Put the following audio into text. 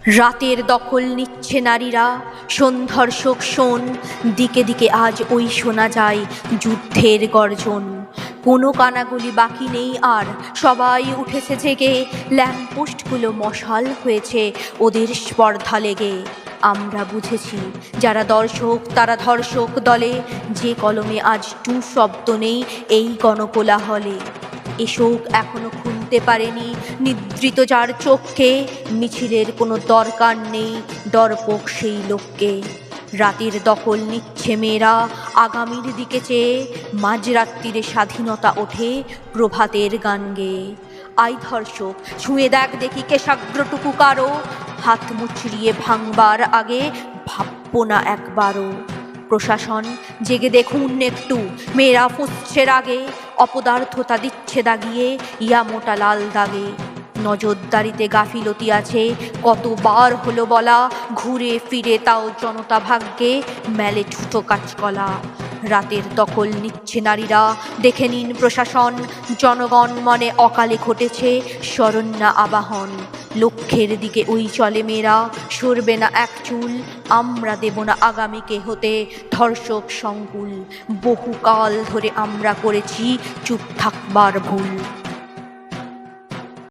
রাতের দখল নিচ্ছে নারীরা, সন্ধর্ষক শোন, দিকে দিকে আজ ওই শোনা যায় যুদ্ধের গর্জন। কোনো কানাগুলি বাকি নেই আর, সবাই উঠেছে জেগে, ল্যাম্পপোস্টগুলো মশাল হয়েছে ওদের স্পর্ধা লেগে। আমরা বুঝেছি যারা দর্শক তারা ধর্ষক দলে, যে কলমে আজ টু শব্দ নেই এই গণকোলাহলে। এ শোক এখনো খুলতে পারেনি নিদ্রিত যার চোখকে, মিছিলের কোনো দরকার নেই ডরপোক সেই লোককে। রাতের দখল নিচ্ছে মেয়েরা আগামীর দিকে চেয়ে, মাঝরাত্রিরে স্বাধীনতা ওঠে প্রভাতের গান গেয়ে। আই ধর্ষক ছুঁয়ে দেখ দেখি কেশাগ্রটুকু কারো, হাত মুচড়িয়ে ভাঙবার আগে ভাববো না একবারও। প্রশাসন জেগে দেখুন একটু, মেয়েরা ফুঁসছে রাগে, অপদার্থতা দিচ্ছে দাগিয়ে ইয়া মোটা লাল দাগে। নজরদারিতে গাফিলতি আছে কতবার হলো বলা, ঘুরে ফিরে তাও জনতা ভাগ্যে মেলে ঠুটো কাজকলা। রাতের দখল নিচ্ছে নারীরা, দেখে নিন প্রশাসন, জনগণ মনে অকালে ঘটেছে শরণ্যা আবাহন। লক্ষ্যের দিকে ওই চলে মেয়েরা, সরবে না এক চুল, আমরা দেব না আগামীকে হতে ধর্ষক সংকুল। বহুকাল ধরে আমরা করেছি চুপ থাকবার ভুল।